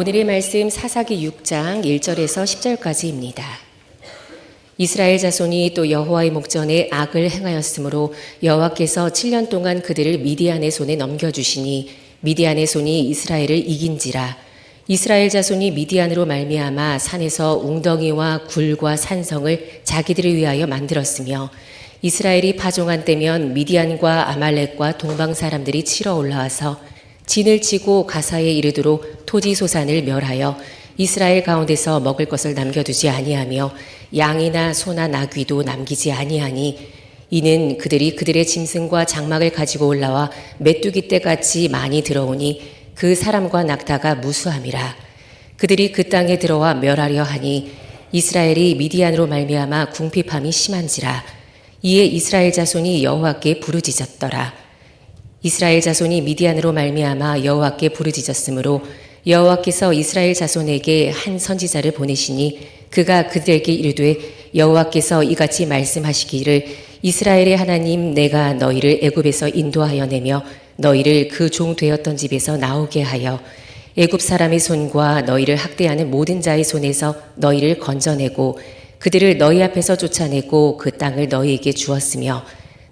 오늘의 말씀 사사기 6장 1절에서 10절까지입니다. 이스라엘 자손이 또 여호와의 목전에 악을 행하였으므로 여호와께서 7년 동안 그들을 미디안의 손에 넘겨주시니 미디안의 손이 이스라엘을 이긴지라. 이스라엘 자손이 미디안으로 말미암아 산에서 웅덩이와 굴과 산성을 자기들을 위하여 만들었으며 이스라엘이 파종한 때면 미디안과 아말렉과 동방 사람들이 치러 올라와서 진을 치고 가사에 이르도록 토지 소산을 멸하여 이스라엘 가운데서 먹을 것을 남겨두지 아니하며 양이나 소나 나귀도 남기지 아니하니 이는 그들이 그들의 짐승과 장막을 가지고 올라와 메뚜기 떼같이 많이 들어오니 그 사람과 낙타가 무수함이라. 그들이 그 땅에 들어와 멸하려 하니 이스라엘이 미디안으로 말미암아 궁핍함이 심한지라. 이에 이스라엘 자손이 여호와께 부르짖었더라. 이스라엘 자손이 미디안으로 말미암아 여호와께 부르짖었으므로 여호와께서 이스라엘 자손에게 한 선지자를 보내시니 그가 그들에게 이르되 여호와께서 이같이 말씀하시기를 이스라엘의 하나님 내가 너희를 애굽에서 인도하여 내며 너희를 그 종 되었던 집에서 나오게 하여 애굽 사람의 손과 너희를 학대하는 모든 자의 손에서 너희를 건져내고 그들을 너희 앞에서 쫓아내고 그 땅을 너희에게 주었으며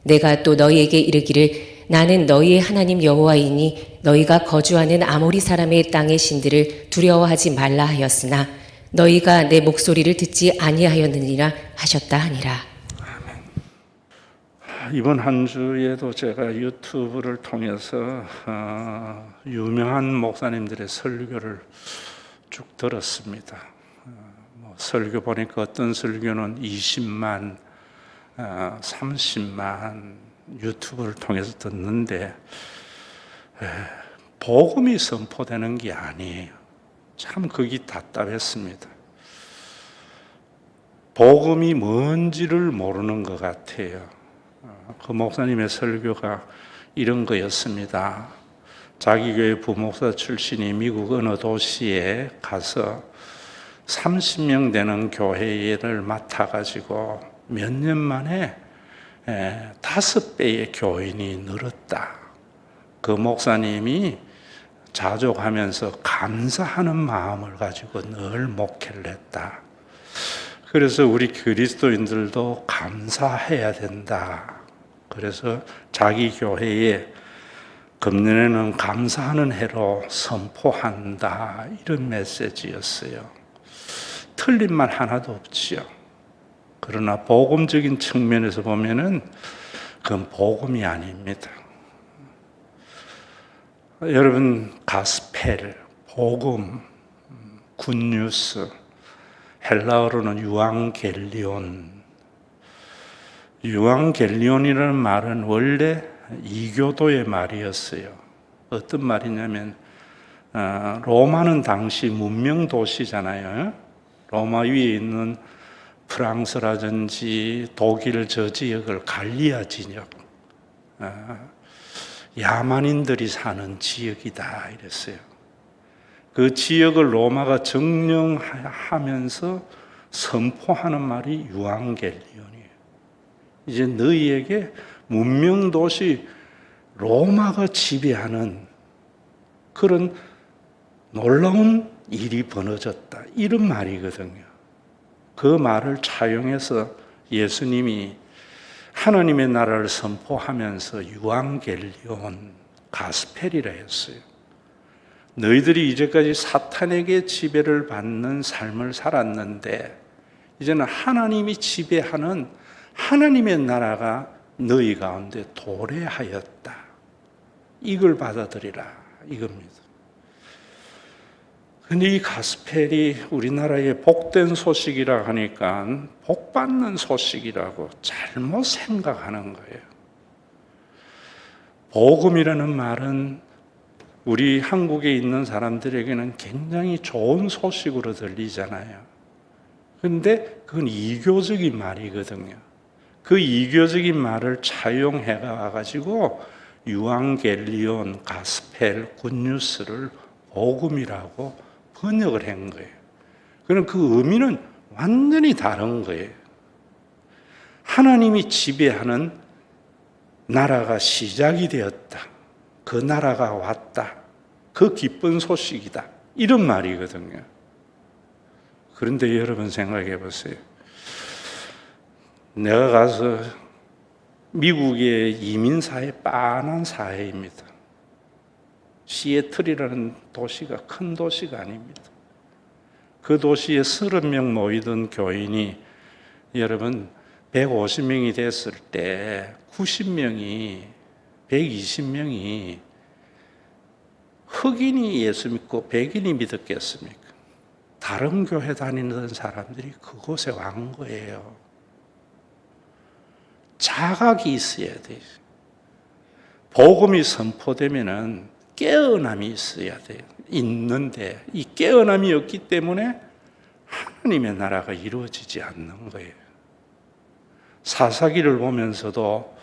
내가 또 너희에게 이르기를 나는 너희의 하나님 여호와이니 너희가 거주하는 아모리 사람의 땅의 신들을 두려워하지 말라 하였으나 너희가 내 목소리를 듣지 아니하였느니라 하셨다 하니라. 이번 한 주에도 제가 유튜브를 통해서 유명한 목사님들의 설교를 쭉 들었습니다. 설교 보니까 어떤 설교는 20만, 30만 유튜브를 통해서 듣는데 복음이 선포되는 게 아니에요. 참 그게 답답했습니다. 복음이 뭔지를 모르는 것 같아요. 그 목사님의 설교가 이런 거였습니다. 자기 교회 부목사 출신이 미국 어느 도시에 가서 30명 되는 교회를 맡아가지고 몇 년 만에 5배의 교인이 늘었다. 그 목사님이 자족하면서 감사하는 마음을 가지고 늘 목회를 했다. 그래서 우리 그리스도인들도 감사해야 된다. 그래서 자기 교회에 금년에는 감사하는 해로 선포한다. 이런 메시지였어요. 틀린 말 하나도 없지요. 그러나 복음적인 측면에서 보면은 그건 복음이 아닙니다. 여러분, 가스펠, 복음, 굿뉴스, 헬라어로는 유앙겔리온. 유앙겔리온이라는 말은 원래 이교도의 말이었어요. 어떤 말이냐면 로마는 당시 문명 도시잖아요. 로마 위에 있는 프랑스라든지 독일 저 지역을 갈리아 지역, 야만인들이 사는 지역이다 이랬어요. 그 지역을 로마가 점령하면서 선포하는 말이 유앙겔리온이에요. 이제 너희에게 문명도시 로마가 지배하는 그런 놀라운 일이 벌어졌다. 이런 말이거든요. 그 말을 차용해서 예수님이 하나님의 나라를 선포하면서 유앙겔리온, 가스펠이라 했어요. 너희들이 이제까지 사탄에게 지배를 받는 삶을 살았는데 이제는 하나님이 지배하는 하나님의 나라가 너희 가운데 도래하였다. 이걸 받아들이라 이겁니다. 근데 이 가스펠이 우리나라의 복된 소식이라 하니까 복받는 소식이라고 잘못 생각하는 거예요. 복음이라는 말은 우리 한국에 있는 사람들에게는 굉장히 좋은 소식으로 들리잖아요. 근데 그건 이교적인 말이거든요. 그 이교적인 말을 차용해 가지고 유앙겔리온, 가스펠, 굿뉴스를 복음이라고 번역을 한 거예요. 그럼 그 의미는 완전히 다른 거예요. 하나님이 지배하는 나라가 시작이 되었다. 그 나라가 왔다. 그 기쁜 소식이다. 이런 말이거든요. 그런데 여러분 생각해 보세요. 내가 가서 미국의 이민사회 빤한 사회입니다. 시애틀이라는 도시가 큰 도시가 아닙니다. 그 도시에 30명 모이던 교인이 여러분 150명이 됐을 때 90명이 120명이 흑인이 예수 믿고 백인이 믿었겠습니까? 다른 교회 다니는 사람들이 그곳에 간 거예요. 자각이 있어야 돼요. 복음이 선포되면은 깨어남이 있어야 돼요. 있는데 이 깨어남이 없기 때문에 하나님의 나라가 이루어지지 않는 거예요. 사사기를 보면서도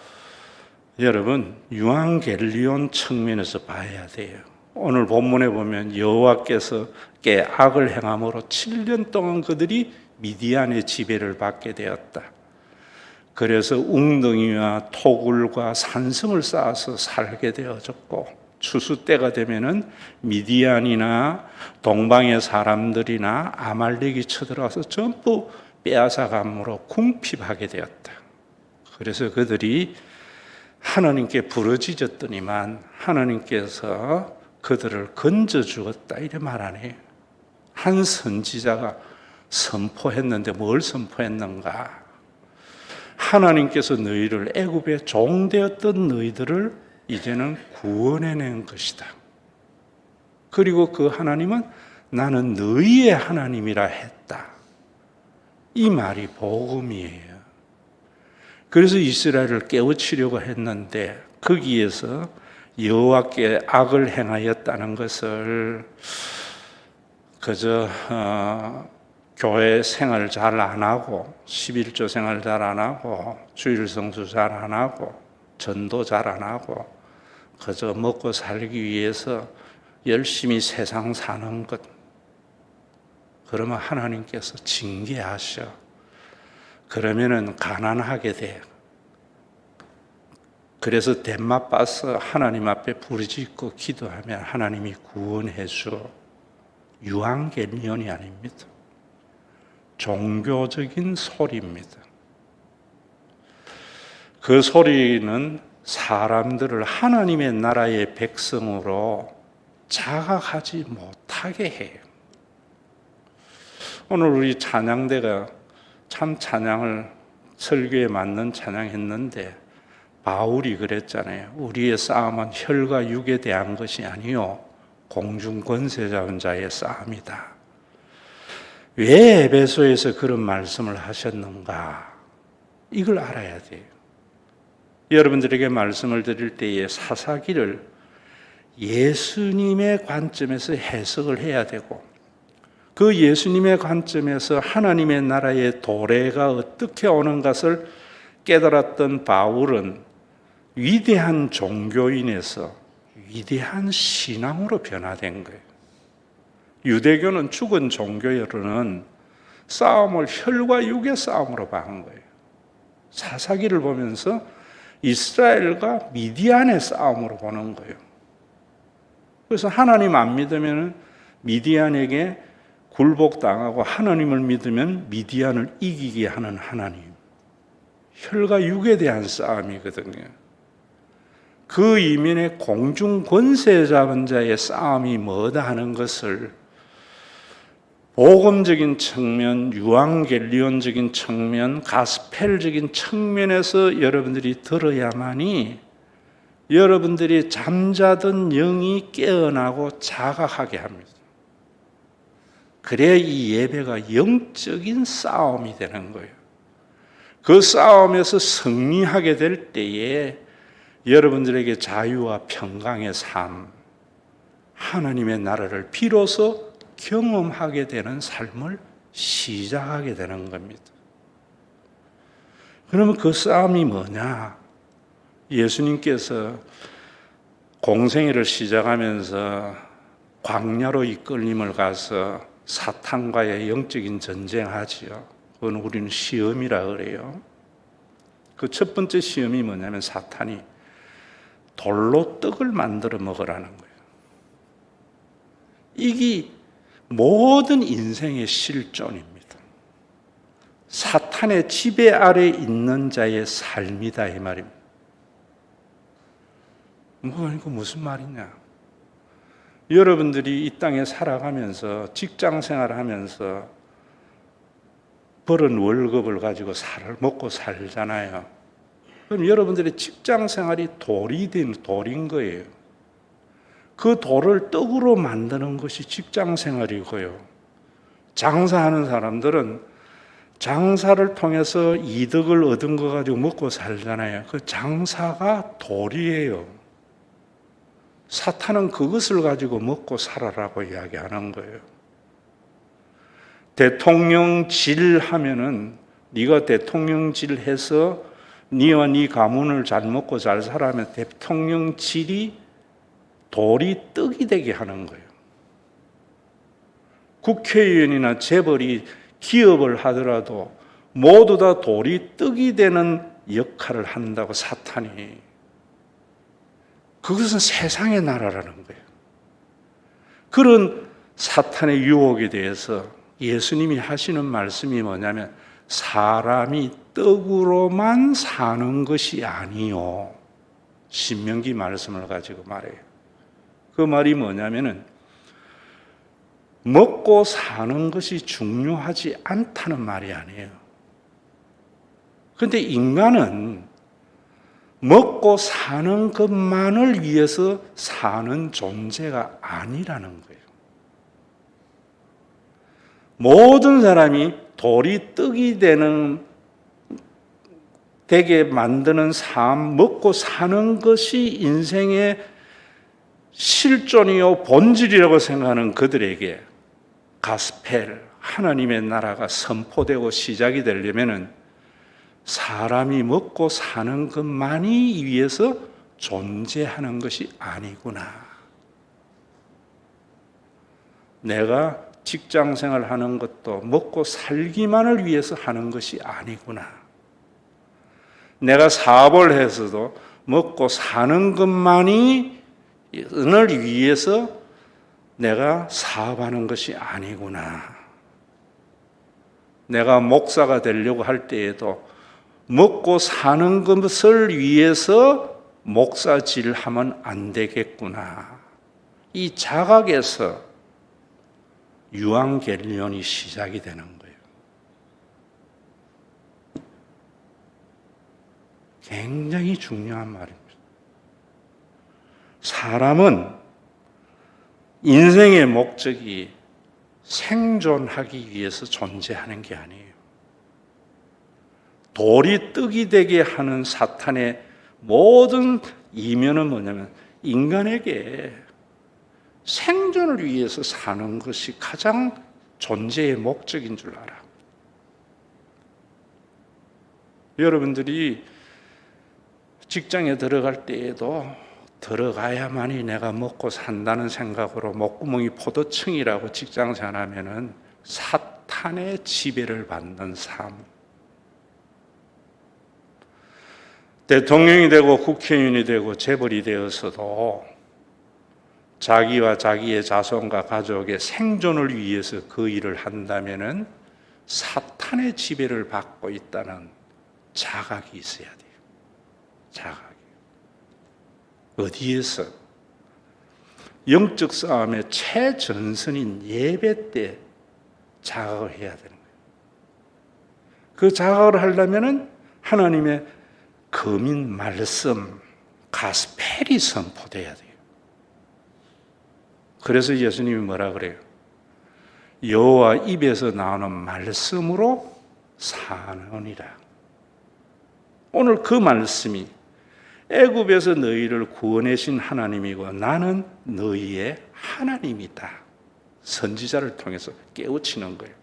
여러분 유앙겔리온 측면에서 봐야 돼요. 오늘 본문에 보면 여호와께서 악을 행함으로 7년 동안 그들이 미디안의 지배를 받게 되었다. 그래서 웅덩이와 토굴과 산성을 쌓아서 살게 되어졌고 추수 때가 되면은 미디안이나 동방의 사람들이나 아말렉이 쳐들어와서 전부 빼앗아감으로 궁핍하게 되었다. 그래서 그들이 하나님께 부르짖었더니만 하나님께서 그들을 건져 주었다 이래 말하네요. 한 선지자가 선포했는데 뭘 선포했는가? 하나님께서 너희를 애굽에 종되었던 너희들을 이제는 구원해낸 것이다. 그리고 그 하나님은 나는 너희의 하나님이라 했다. 이 말이 복음이에요. 그래서 이스라엘을 깨우치려고 했는데 거기에서 여호와께 악을 행하였다는 것을 그저 교회 생활 잘 안 하고 11조 생활 잘 안 하고 주일 성수 잘 안 하고 전도 잘 안 하고 그저 먹고 살기 위해서 열심히 세상 사는 것, 그러면 하나님께서 징계하셔. 그러면은 가난하게 돼. 그래서 대맛 봐서 하나님 앞에 부르짖고 기도하면 하나님이 구원해 줘. 유앙겔리온이 아닙니다. 종교적인 소리입니다. 그 소리는 사람들을 하나님의 나라의 백성으로 자각하지 못하게 해요. 오늘 우리 찬양대가 참 찬양을 설교에 맞는 찬양했는데 바울이 그랬잖아요. 우리의 싸움은 혈과 육에 대한 것이 아니요 공중 권세 잡은 자의 싸움이다. 왜 에베소에서 그런 말씀을 하셨는가? 이걸 알아야 돼요. 여러분들에게 말씀을 드릴 때에 사사기를 예수님의 관점에서 해석을 해야 되고 그 예수님의 관점에서 하나님의 나라의 도래가 어떻게 오는 것을 깨달았던 바울은 위대한 종교인에서 위대한 신앙으로 변화된 거예요. 유대교는 죽은 종교로는 싸움을 혈과 육의 싸움으로 봐한 거예요. 사사기를 보면서 이스라엘과 미디안의 싸움으로 보는 거예요. 그래서 하나님 안 믿으면 미디안에게 굴복당하고 하나님을 믿으면 미디안을 이기게 하는 하나님. 혈과 육에 대한 싸움이거든요. 그 이면에 공중 권세 잡은 자의 싸움이 뭐다 하는 것을 복음적인 측면, 유앙겔리온적인 측면, 가스펠적인 측면에서 여러분들이 들어야만이 여러분들이 잠자던 영이 깨어나고 자각하게 합니다. 그래야 이 예배가 영적인 싸움이 되는 거예요. 그 싸움에서 승리하게 될 때에 여러분들에게 자유와 평강의 삶, 하나님의 나라를 비로소 경험하게 되는 삶을 시작하게 되는 겁니다. 그러면 그 싸움이 뭐냐? 예수님께서 공생애를 시작하면서 광야로 이끌림을 가서 사탄과의 영적인 전쟁하지요. 그건 우리는 시험이라 그래요. 그 첫 번째 시험이 뭐냐면 사탄이 돌로 떡을 만들어 먹으라는 거예요. 이게 모든 인생의 실존입니다. 사탄의 지배 아래 있는 자의 삶이다 이 말입니다. 이거 무슨 말이냐? 여러분들이 이 땅에 살아가면서 직장 생활하면서 벌은 월급을 가지고 먹고 살잖아요. 그럼 여러분들의 직장 생활이 돌인 거예요. 그 돌을 떡으로 만드는 것이 직장 생활이고요. 장사하는 사람들은 장사를 통해서 이득을 얻은 거 가지고 먹고 살잖아요. 그 장사가 돌이에요. 사탄은 그것을 가지고 먹고 살아라고 이야기하는 거예요. 대통령질 하면은 네가 대통령질 해서 네와 네 가문을 잘 먹고 잘 살아면 대통령질이 돌이 떡이 되게 하는 거예요. 국회의원이나 재벌이 기업을 하더라도 모두 다 돌이 떡이 되는 역할을 한다고 사탄이. 그것은 세상의 나라라는 거예요. 그런 사탄의 유혹에 대해서 예수님이 하시는 말씀이 뭐냐면 사람이 떡으로만 사는 것이 아니요. 신명기 말씀을 가지고 말해요. 그 말이 뭐냐면은 먹고 사는 것이 중요하지 않다는 말이 아니에요. 그런데 인간은 먹고 사는 것만을 위해서 사는 존재가 아니라는 거예요. 모든 사람이 돌이 떡이 되게 만드는 삶, 먹고 사는 것이 인생의 실존이요 본질이라고 생각하는 그들에게 가스펠, 하나님의 나라가 선포되고 시작이 되려면은 사람이 먹고 사는 것만이 위해서 존재하는 것이 아니구나. 내가 직장 생활하는 것도 먹고 살기만을 위해서 하는 것이 아니구나. 내가 사업을 해서도 먹고 사는 것만이 을 위해서 내가 사업하는 것이 아니구나. 내가 목사가 되려고 할 때에도 먹고 사는 것을 위해서 목사질 하면 안 되겠구나. 이 자각에서 유한결론이 시작이 되는 거예요. 굉장히 중요한 말입니다. 사람은 인생의 목적이 생존하기 위해서 존재하는 게 아니에요. 돌이 떡이 되게 하는 사탄의 모든 이면은 뭐냐면 인간에게 생존을 위해서 사는 것이 가장 존재의 목적인 줄 알아. 여러분들이 직장에 들어갈 때에도 들어가야만이 내가 먹고 산다는 생각으로 목구멍이 포도청이라고 직장 생활하면은 사탄의 지배를 받는 삶. 대통령이 되고 국회의원이 되고 재벌이 되어서도 자기와 자기의 자손과 가족의 생존을 위해서 그 일을 한다면은 사탄의 지배를 받고 있다는 자각이 있어야 돼요. 자각이. 어디에서? 영적 싸움의 최전선인 예배 때 자각을 해야 되는 거예요. 그 자각을 하려면은 하나님의 거민 말씀, 가스펠이 선포돼야 돼요. 그래서 예수님이 뭐라 그래요? 여호와 입에서 나오는 말씀으로 사느니라. 오늘 그 말씀이 애굽에서 너희를 구원하신 하나님이고 나는 너희의 하나님이다. 선지자를 통해서 깨우치는 거예요.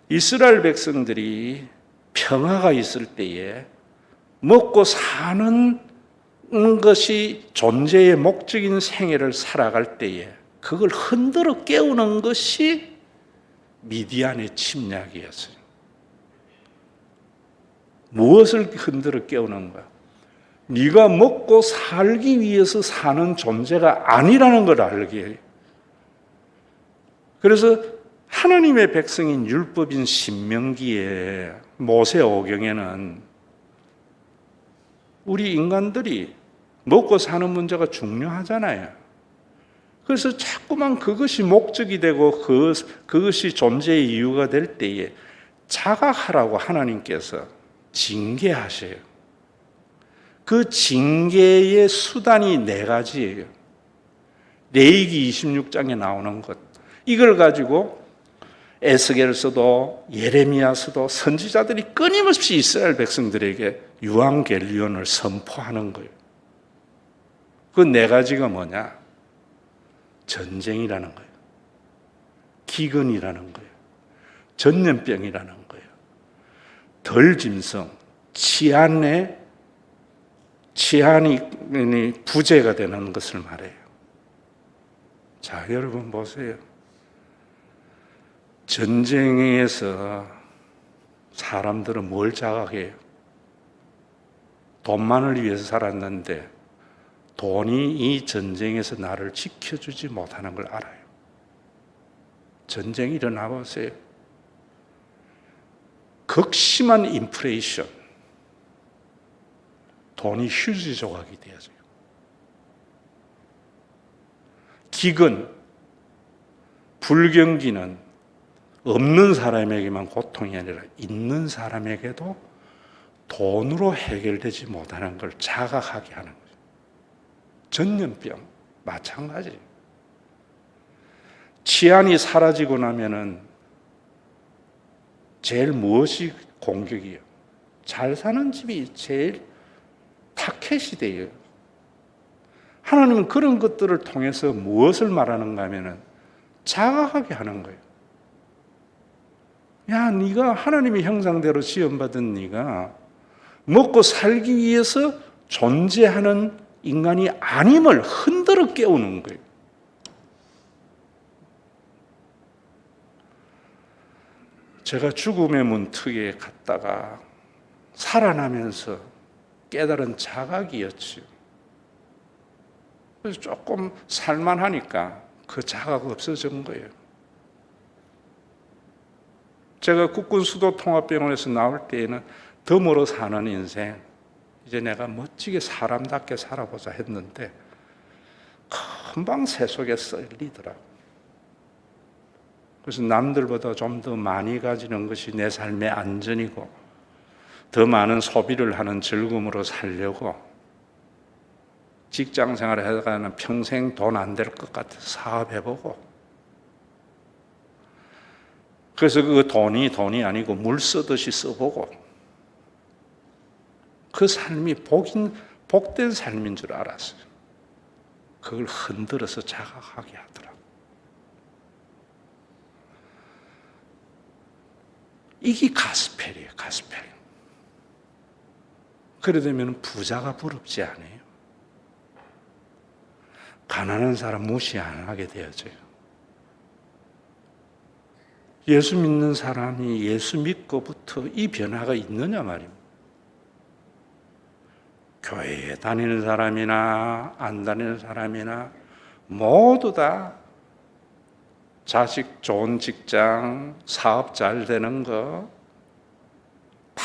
이스라엘 백성들이 평화가 있을 때에 먹고 사는 것이 존재의 목적인 생애를 살아갈 때에 그걸 흔들어 깨우는 것이 미디안의 침략이었어요. 무엇을 흔들어 깨우는 거야? 네가 먹고 살기 위해서 사는 존재가 아니라는 걸 알게 해요. 그래서 하나님의 백성인 율법인 신명기에 모세오경에는 우리 인간들이 먹고 사는 문제가 중요하잖아요. 그래서 자꾸만 그것이 목적이 되고 그것이 존재의 이유가 될 때에 자각하라고 하나님께서 징계하셔요. 그 징계의 수단이 네 가지예요. 레위기 26장에 나오는 것. 이걸 가지고 에스겔서도 예레미야서도 선지자들이 끊임없이 이스라엘 백성들에게 유앙겔리온을 선포하는 거예요. 그 네 가지가 뭐냐? 전쟁이라는 거예요. 기근이라는 거예요. 전염병이라는 거예요. 덜짐승, 치안이 부재가 되는 것을 말해요. 자, 여러분 보세요. 전쟁에서 사람들은 뭘 자각해요? 돈만을 위해서 살았는데 돈이 이 전쟁에서 나를 지켜주지 못하는 걸 알아요. 전쟁이 일어나 보세요. 극심한 인플레이션, 돈이 휴지 조각이 되어져요. 기근, 불경기는 없는 사람에게만 고통이 아니라 있는 사람에게도 돈으로 해결되지 못하는 걸 자각하게 하는 거죠. 전염병 마찬가지. 치안이 사라지고 나면은 제일 무엇이 공격이에요? 잘 사는 집이 제일 타켓이 돼요. 하나님은 그런 것들을 통해서 무엇을 말하는가 하면은 자각하게 하는 거예요. 야, 네가 하나님의 형상대로 지음받은 네가 먹고 살기 위해서 존재하는 인간이 아님을 흔들어 깨우는 거예요. 제가 죽음의 문턱에 갔다가 살아나면서 깨달은 자각이었지요. 그래서 조금 살만하니까 그 자각 없어진 거예요. 제가 국군 수도통합병원에서 나올 때에는 덤으로 사는 인생, 이제 내가 멋지게 사람답게 살아보자 했는데 금방 새 속에 썰리더라고. 그래서 남들보다 좀 더 많이 가지는 것이 내 삶의 안전이고 더 많은 소비를 하는 즐거움으로 살려고 직장 생활을 하다가는 평생 돈 안 될 것 같아서 사업해보고, 그래서 그 돈이 아니고 물 쓰듯이 써보고, 그 삶이 복된 삶인 줄 알았어요. 그걸 흔들어서 자각하게 하더라고요. 이게 가스펠이에요, 가스펠. 그래 되면 부자가 부럽지 않아요. 가난한 사람 무시 안 하게 되어져요. 예수 믿는 사람이 예수 믿고부터 이 변화가 있느냐 말입니다. 교회에 다니는 사람이나 안 다니는 사람이나 모두 다 자식 좋은 직장, 사업 잘 되는 거 다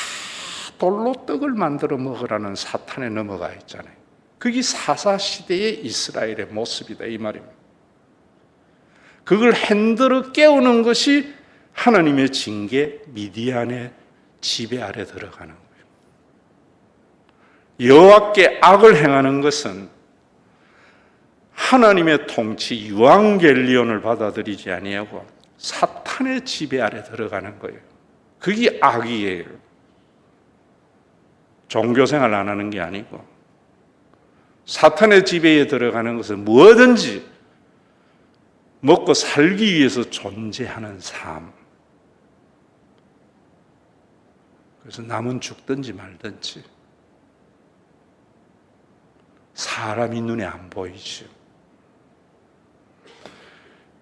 돌로 떡을 만들어 먹으라는 사탄에 넘어가 있잖아요. 그게 사사시대의 이스라엘의 모습이다 이 말입니다. 그걸 흔들어 깨우는 것이 하나님의 징계, 미디안의 지배 아래 들어가는 거예요. 여호와께 악을 행하는 것은 하나님의 통치 유앙겔리온을 받아들이지 아니하고 사탄의 지배 아래 들어가는 거예요. 그게 악이에요. 종교생활 안 하는 게 아니고 사탄의 지배에 들어가는 것은 무엇든지 먹고 살기 위해서 존재하는 삶. 그래서 남은 죽든지 말든지 사람이 눈에 안 보이죠.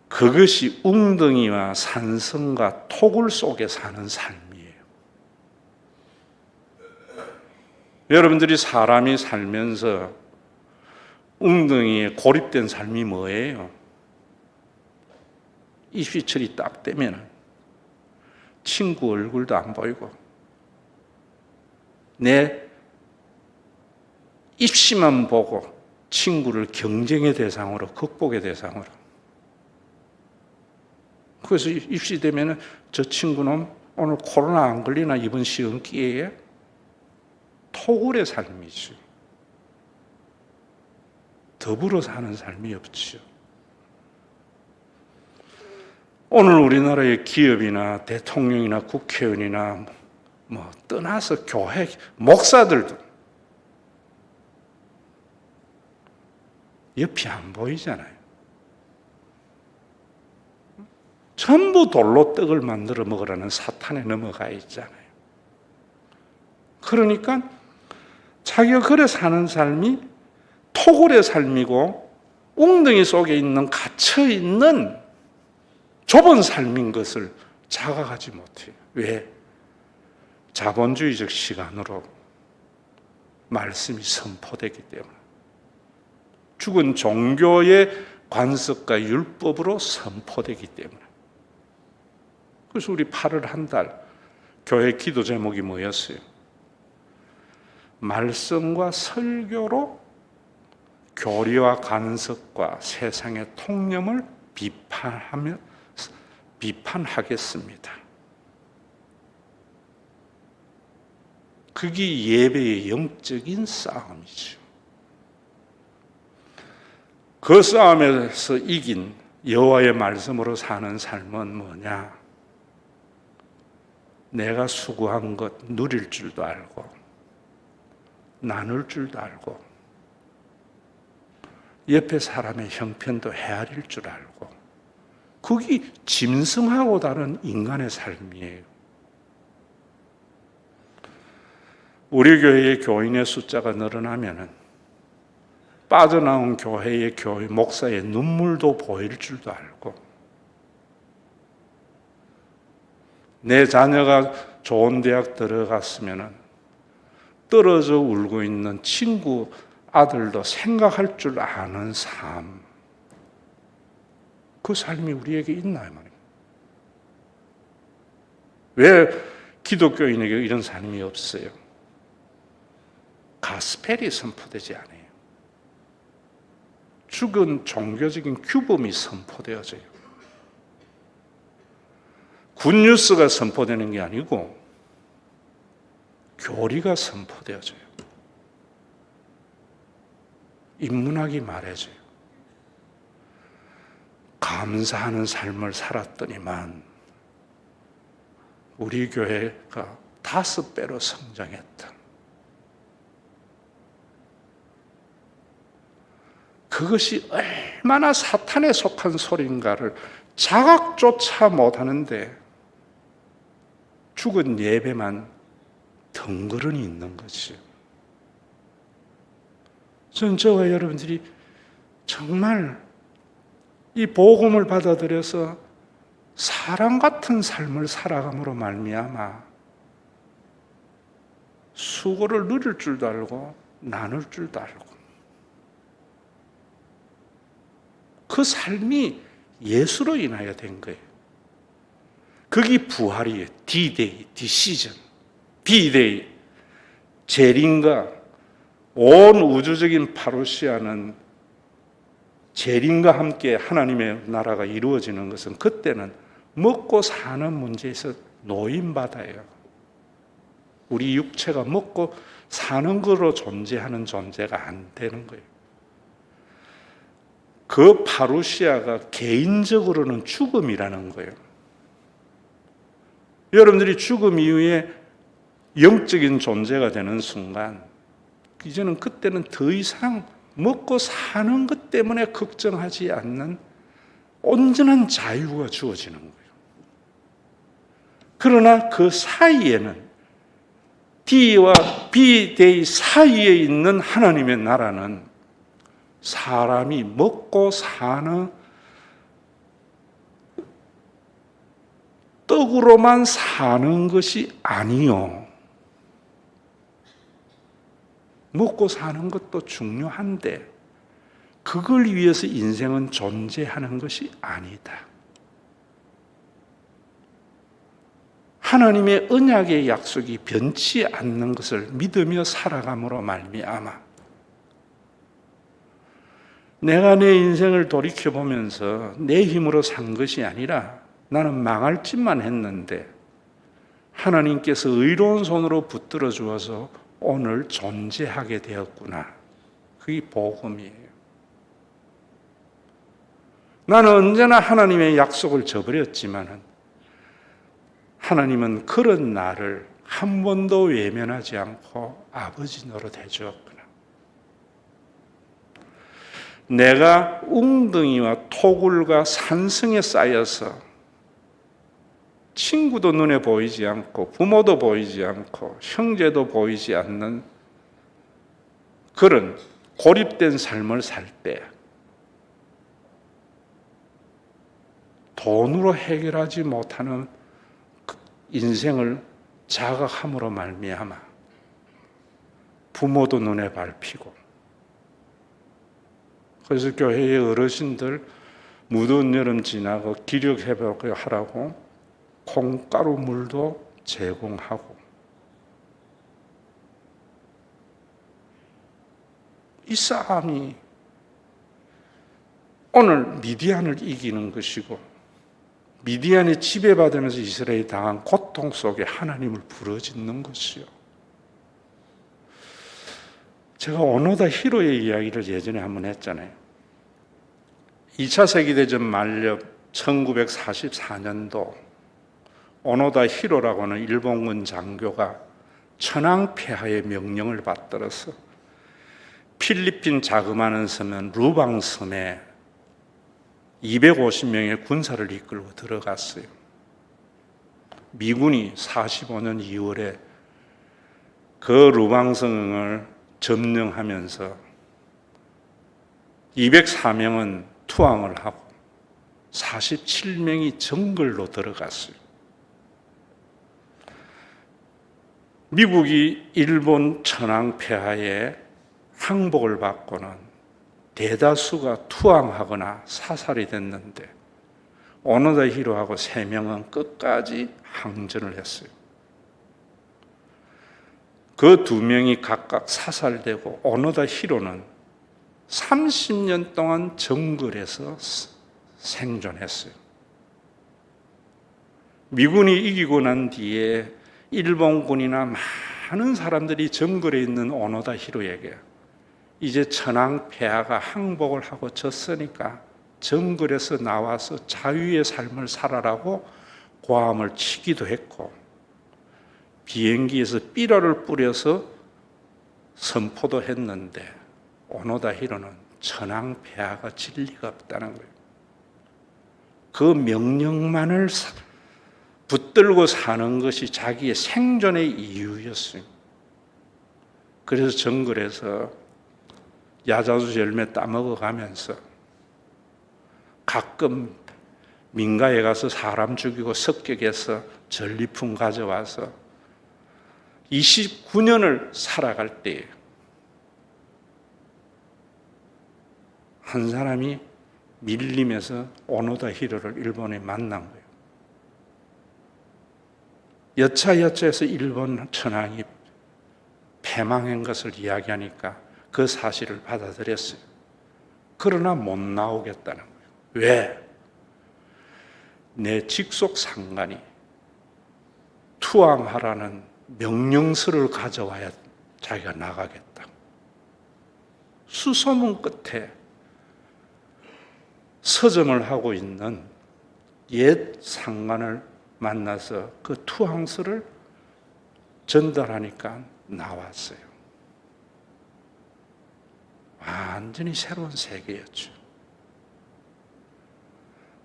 그것이 웅덩이와 산성과 토굴 속에 사는 삶이에요. 여러분들이 사람이 살면서 웅덩이에 고립된 삶이 뭐예요? 입시철이 딱 되면 친구 얼굴도 안 보이고 내 입시만 보고 친구를 경쟁의 대상으로, 극복의 대상으로. 그래서 입시 되면은 저 친구는 오늘 코로나 안 걸리나 이번 시험 기회에, 토굴의 삶이죠. 더불어 사는 삶이 없죠. 오늘 우리나라의 기업이나 대통령이나 국회의원이나 뭐 떠나서 교회 목사들도 옆이 안 보이잖아요. 전부 돌로 떡을 만들어 먹으라는 사탄에 넘어가 있잖아요. 그러니까 자기가 그래 사는 삶이 토굴의 삶이고 웅덩이 속에 있는 갇혀있는 좁은 삶인 것을 자각하지 못해요. 왜? 자본주의적 시간으로 말씀이 선포되기 때문에. 죽은 종교의 관습과 율법으로 선포되기 때문에. 그래서 우리 8월 한 달 교회 기도 제목이 뭐였어요? 말씀과 설교로 교리와 간섭과 세상의 통념을 비판하겠습니다. 그게 예배의 영적인 싸움이죠. 그 싸움에서 이긴 여호와의 말씀으로 사는 삶은 뭐냐? 내가 수고한 것 누릴 줄도 알고 나눌 줄도 알고 옆에 사람의 형편도 헤아릴 줄 알고, 그게 짐승하고 다른 인간의 삶이에요. 우리 교회의 교인의 숫자가 늘어나면은 빠져나온 교회의 교회 목사의 눈물도 보일 줄도 알고, 내 자녀가 좋은 대학 들어갔으면은 떨어져 울고 있는 친구 아들도 생각할 줄 아는 삶, 그 삶이 우리에게 있나요? 왜 기독교인에게 이런 삶이 없어요? 가스펠이 선포되지 않아요. 죽은 종교적인 규범이 선포되어져요. 굿뉴스가 선포되는 게 아니고 교리가 선포되어져요. 인문학이 말해줘요. 감사하는 삶을 살았더니만 우리 교회가 5배로 성장했다. 그것이 얼마나 사탄에 속한 소리인가를 자각조차 못하는데 죽은 예배만 덩그러니 있는 거지. 저는 저와 여러분들이 정말 이 복음을 받아들여서 사랑 같은 삶을 살아감으로 말미암아 수고를 누릴 줄도 알고 나눌 줄도 알고, 그 삶이 예수로 인하여 된 거예요. 그게 부활이에요. D-Day, 디시전, B-Day. 재림과 온 우주적인 파루시아는 재림과 함께 하나님의 나라가 이루어지는 것은 그때는 먹고 사는 문제에서 노인받아요. 우리 육체가 먹고 사는 거로 존재하는 존재가 안 되는 거예요. 그 파루시아가 개인적으로는 죽음이라는 거예요. 여러분들이 죽음 이후에 영적인 존재가 되는 순간, 이제는 그때는 더 이상 먹고 사는 것 때문에 걱정하지 않는 온전한 자유가 주어지는 거예요. 그러나 그 사이에는, D와 B-Day 사이에 있는 하나님의 나라는 사람이 먹고 사는 떡으로만 사는 것이 아니요. 먹고 사는 것도 중요한데 그걸 위해서 인생은 존재하는 것이 아니다. 하나님의 언약의 약속이 변치 않는 것을 믿으며 살아감으로 말미암아 내가 내 인생을 돌이켜보면서 내 힘으로 산 것이 아니라 나는 망할 짓만 했는데 하나님께서 의로운 손으로 붙들어 주어서 오늘 존재하게 되었구나. 그게 복음이에요. 나는 언제나 하나님의 약속을 저버렸지만 하나님은 그런 나를 한 번도 외면하지 않고 아버지 노릇해 주었구나. 내가 웅덩이와 토굴과 산성에 쌓여서 친구도 눈에 보이지 않고 부모도 보이지 않고 형제도 보이지 않는 그런 고립된 삶을 살 때 돈으로 해결하지 못하는 인생을 자각함으로 말미암아 부모도 눈에 밟히고 그래서 교회의 어르신들 무더운 여름 지나고 기력 회복하라고 콩가루 물도 제공하고 이 싸움이 오늘 미디안을 이기는 것이고 미디안이 지배받으면서 이스라엘이 당한 고통 속에 하나님을 부르짖는 것이요. 제가 오노다 히로의 이야기를 예전에 한번 했잖아요. 2차 세계대전 만렵 1944년도 오노다 히로라고 하는 일본군 장교가 천황폐하의 명령을 받들어서 필리핀 자그마한 섬은 루방 섬에 250명의 군사를 이끌고 들어갔어요. 미군이 45년 2월에 그 루방성을 점령하면서 204명은 투항을 하고 47명이 정글로 들어갔어요. 미국이 일본 천황폐하에 항복을 받고는 대다수가 투항하거나 사살이 됐는데 오노다 히로하고 3명은 끝까지 항전을 했어요. 그 2명이 각각 사살되고 오노다 히로는 30년 동안 정글에서 생존했어요. 미군이 이기고 난 뒤에 일본군이나 많은 사람들이 정글에 있는 오노다 히로에게 이제 천황폐하가 항복을 하고 졌으니까 정글에서 나와서 자유의 삶을 살아라고 고함을 치기도 했고 비행기에서 삐라를 뿌려서 선포도 했는데 오노다 히로는 천황폐하가 진리가 없다는 거예요. 그 명령만을 붙들고 사는 것이 자기의 생존의 이유였어요. 그래서 정글에서 야자수 열매 따먹어가면서 가끔 민가에 가서 사람 죽이고 습격해서 전리품 가져와서 29년을 살아갈 때에 한 사람이 밀림에서 오노다 히로를 일본에 만난 거예요. 여차여차해서 일본 천황이 패망한 것을 이야기하니까 그 사실을 받아들였어요. 그러나 못 나오겠다는 거예요. 왜? 내 직속 상관이 투항하라는 명령서를 가져와야 자기가 나가겠다. 수소문 끝에 서점을 하고 있는 옛 상관을 만나서 그 투항서를 전달하니까 나왔어요. 완전히 새로운 세계였죠.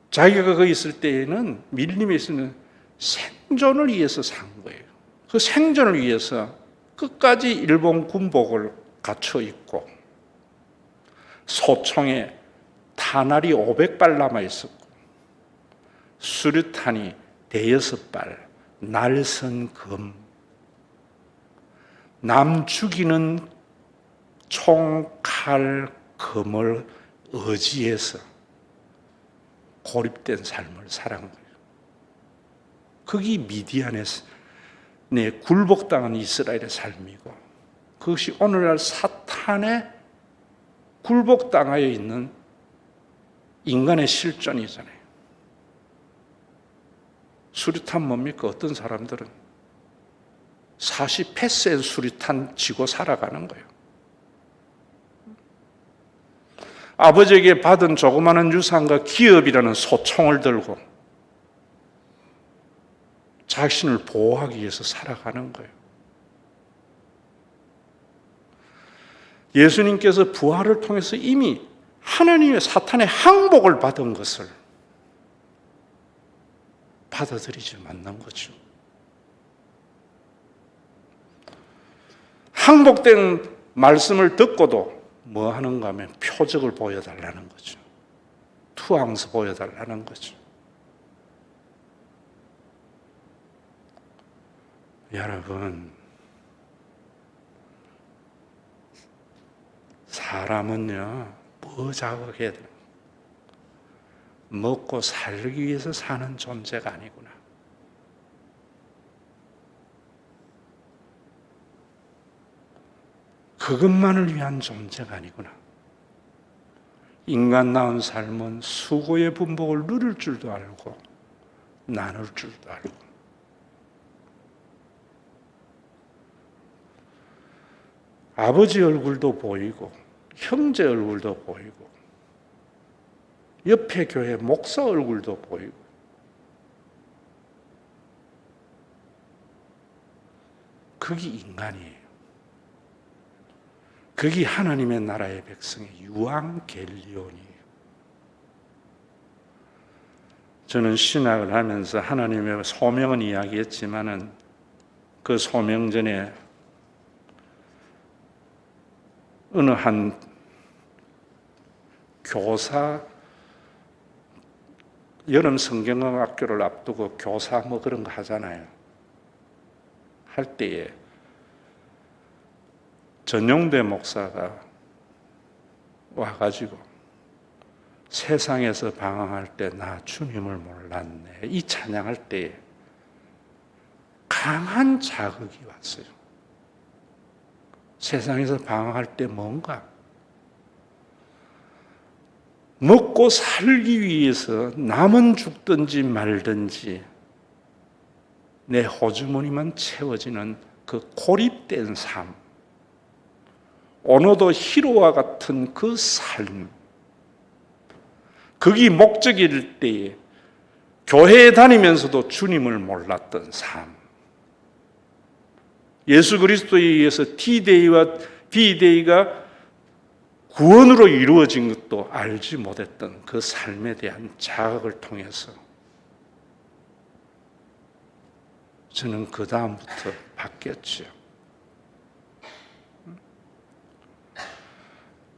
자기가 거기 있을 때에는 밀림에 있으면 생존을 위해서 산 거예요. 그 생존을 위해서 끝까지 일본 군복을 갖춰 입고 소총에 탄알이 500발 남아 있었고 수류탄이 6발, 날선검, 남 죽이는 총, 칼, 검을 의지해서 고립된 삶을 살아간 거예요. 그게 미디안에서 굴복당한 이스라엘의 삶이고, 그것이 오늘날 사탄의 굴복당하여 있는 인간의 실존이잖아요. 수류탄 뭡니까? 어떤 사람들은 40패스의 수류탄 쥐고 살아가는 거예요. 아버지에게 받은 조그마한 유산과 기업이라는 소총을 들고 자신을 보호하기 위해서 살아가는 거예요. 예수님께서 부활을 통해서 이미 하나님의 사탄의 항복을 받은 것을 받아들이지 않는 거죠. 항복된 말씀을 듣고도 뭐 하는가 하면 표적을 보여달라는 거죠. 투항서 보여달라는 거죠. 여러분, 사람은요, 뭐 자극해야 돼요? 먹고 살기 위해서 사는 존재가 아니구나. 그것만을 위한 존재가 아니구나. 인간다운 삶은 수고의 분복을 누릴 줄도 알고 나눌 줄도 알고, 아버지 얼굴도 보이고 형제 얼굴도 보이고 옆에 교회 목사 얼굴도 보이고, 그게 인간이에요. 그게 하나님의 나라의 백성의 유앙겔리온이에요. 저는 신학을 하면서 하나님의 소명은 이야기했지만은 그 소명 전에 어느 한 교사, 여름 성경학교를 앞두고 교사 뭐 그런 거 하잖아요. 할 때에 전용대 목사가 와가지고 세상에서 방황할 때 나 주님을 몰랐네, 이 찬양할 때에 강한 자극이 왔어요. 세상에서 방황할 때 뭔가 먹고 살기 위해서 남은 죽든지 말든지 내 호주머니만 채워지는 그 고립된 삶, 오너도 히로와 같은 그 삶, 그게 목적일 때에 교회에 다니면서도 주님을 몰랐던 삶, 예수 그리스도에 의해서 D-Day와 B-Day가 구원으로 이루어진 것도 알지 못했던 그 삶에 대한 자극을 통해서 저는 그 다음부터 바뀌었죠.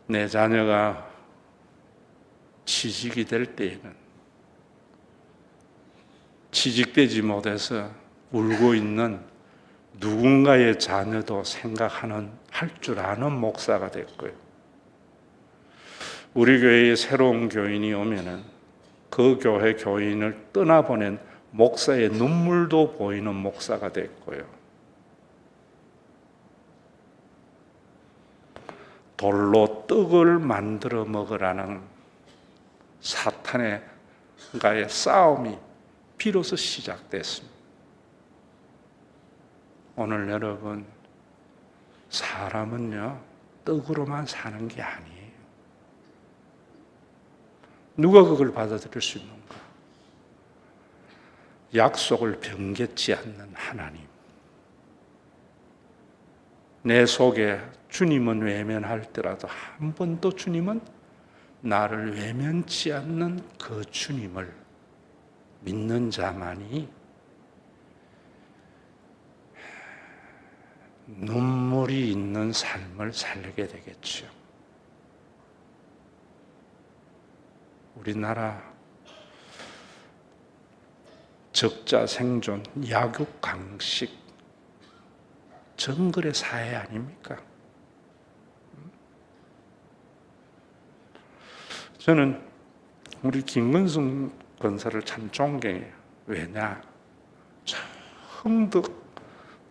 내 자녀가 취직이 될 때에는 취직되지 못해서 울고 있는 누군가의 자녀도 생각하는, 할 줄 아는 목사가 됐고요. 우리 교회에 새로운 교인이 오면은 그 교회 교인을 떠나보낸 목사의 눈물도 보이는 목사가 됐고요. 돌로 떡을 만들어 먹으라는 사탄과의 싸움이 비로소 시작됐습니다. 오늘 여러분, 사람은요, 떡으로만 사는 게 아니에요. 누가 그걸 받아들일 수 있는가? 약속을 변개치 않는 하나님. 내 속에 주님은 외면할지라도 한 번도 주님은 나를 외면치 않는 그 주님을 믿는 자만이 눈물이 있는 삶을 살게 되겠죠. 우리나라 적자 생존, 약육 강식, 정글의 사회 아닙니까? 저는 우리 김근성 권사를 참 존경해요. 왜냐? 흥덕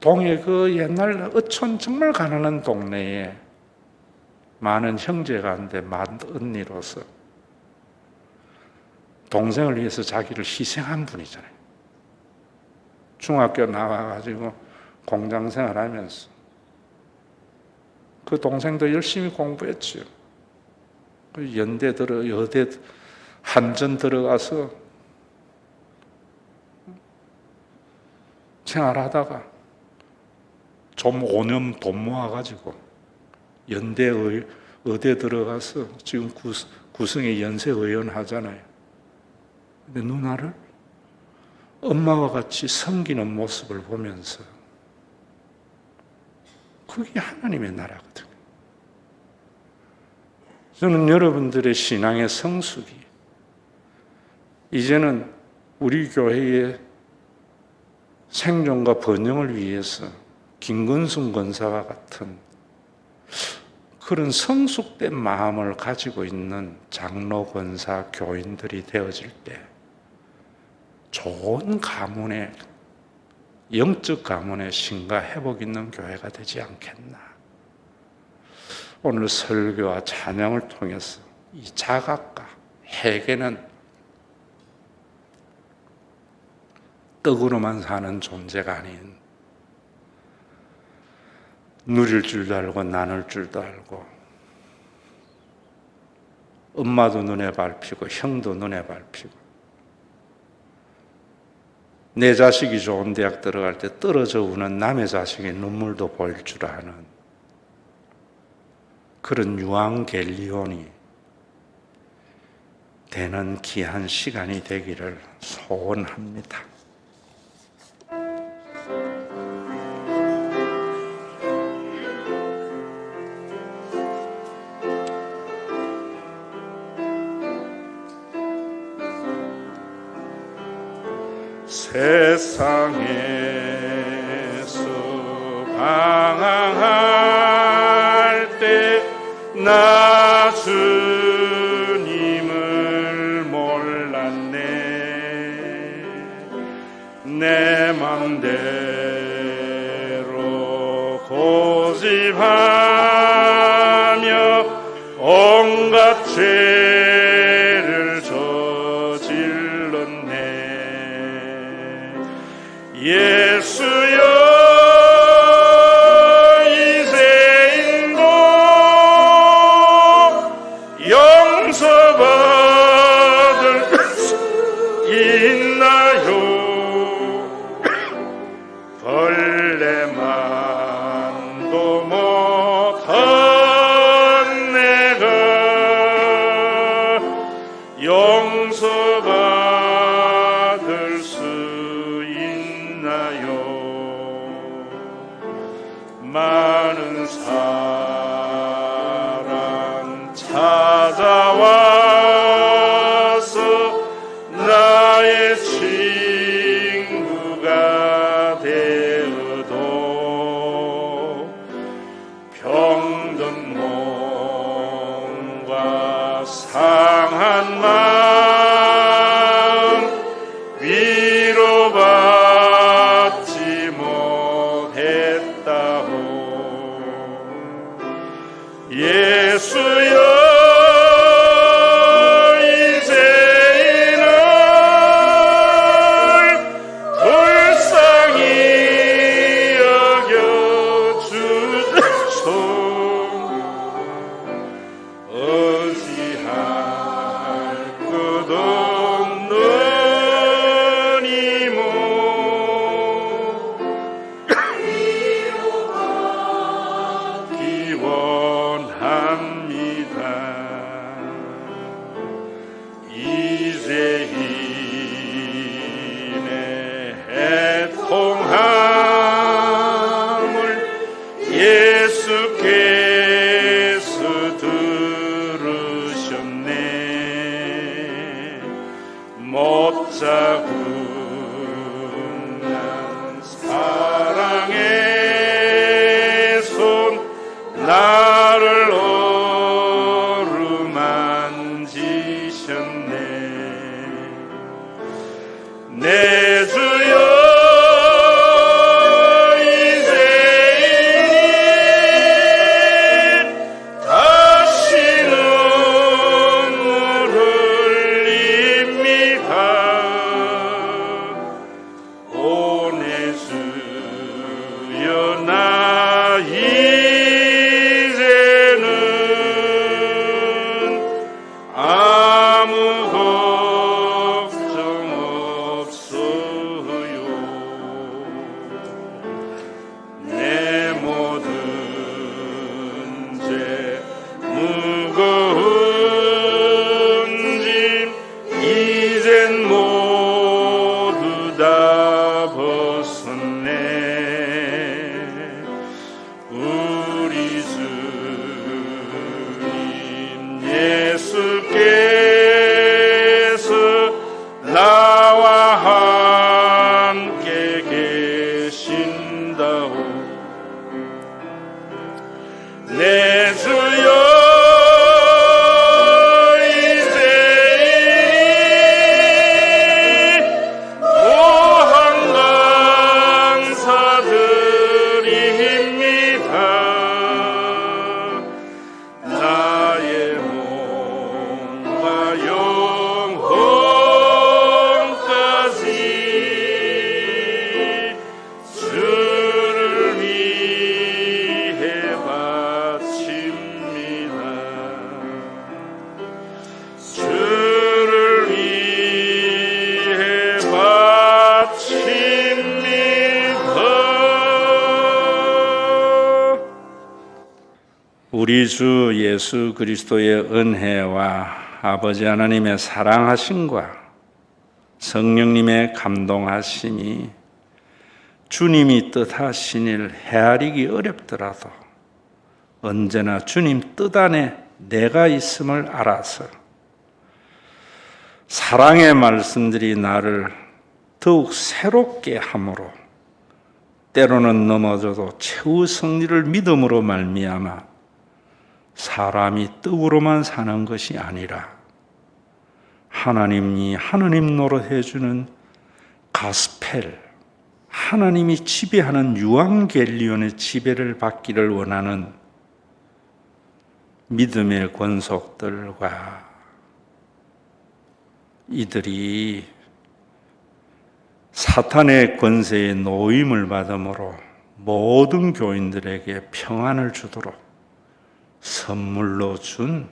동해 그 옛날 어촌 정말 가난한 동네에 많은 형제가 한데 많은 언니로서 동생을 위해서 자기를 희생한 분이잖아요. 중학교 나와가지고 공장 생활하면서 그 동생도 열심히 공부했죠. 연대 여대 한전 들어가서 생활하다가 좀 5년 돈 모아가지고 연대 의대 들어가서 지금 구성의 연세의원 하잖아요. 근데 누나를 엄마와 같이 섬기는 모습을 보면서 그게 하나님의 나라거든요. 저는 여러분들의 신앙의 성숙이 이제는 우리 교회의 생존과 번영을 위해서 김근순 권사와 같은 그런 성숙된 마음을 가지고 있는 장로, 권사, 교인들이 되어질 때 좋은 가문의 영적 가문의 신과 회복 있는 교회가 되지 않겠나. 오늘 설교와 찬양을 통해서 이 자각과 회개는 떡으로만 사는 존재가 아닌 누릴 줄도 알고 나눌 줄도 알고 엄마도 눈에 밟히고 형도 눈에 밟히고 내 자식이 좋은 대학 들어갈 때 떨어져 우는 남의 자식의 눈물도 보일 줄 아는 그런 유앙겔리온이 되는 귀한 시간이 되기를 소원합니다. 세상에서 방황할 때 나 주님을 몰랐네. 내 맘대로 고집하며 온갖 죄를 저질렀네. 예수여 이제인도 용서받을 수 있나요? 벌레만도 못한 내가 용서받을 수 많은 사람 찾아와서 나의 친구가 되어도 병든 몸과 상한 마음 위로받지 못했다고. 예수여 이제는 불쌍히 여겨주소서. 어찌할 것 없는 이모 기원합니다. 이제인의 애통함을 예수께서 들으셨네. 못자국난 사랑의 손 나를 어루만지셨네. 내 주여 우리 주 예수 그리스도의 은혜와 아버지 하나님의 사랑하심과 성령님의 감동하심이 주님이 뜻하신 일 헤아리기 어렵더라도 언제나 주님 뜻 안에 내가 있음을 알아서 사랑의 말씀들이 나를 더욱 새롭게 함으로 때로는 넘어져도 최후 승리를 믿음으로 말미암아 사람이 떡으로만 사는 것이 아니라 하나님이 하나님 노릇해주는 가스펠, 하나님이 지배하는 유앙겔리온의 지배를 받기를 원하는 믿음의 권속들과 이들이 사탄의 권세에 노임을 받음으로 모든 교인들에게 평안을 주도록 선물로 준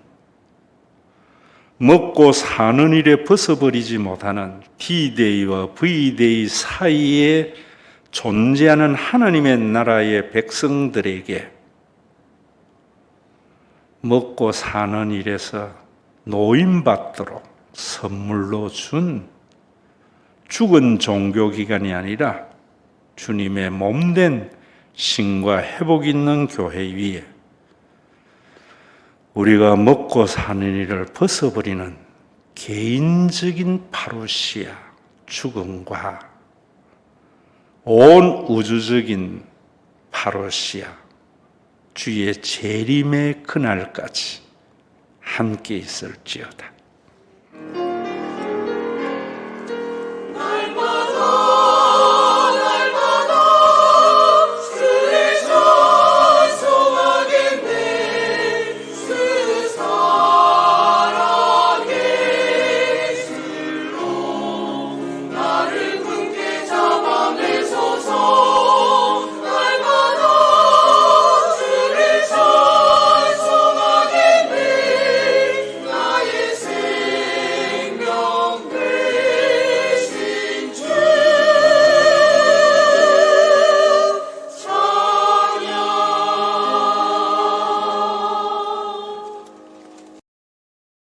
먹고 사는 일에 벗어버리지 못하는 D-Day와 V-Day 사이에 존재하는 하나님의 나라의 백성들에게 먹고 사는 일에서 노임받도록 선물로 준 죽은 종교기관이 아니라 주님의 몸된 신과 회복 있는 교회 위에 우리가 먹고 사는 일을 벗어버리는 개인적인 파루시아 죽음과 온 우주적인 파루시아 주의 재림의 그날까지 함께 있을지어다.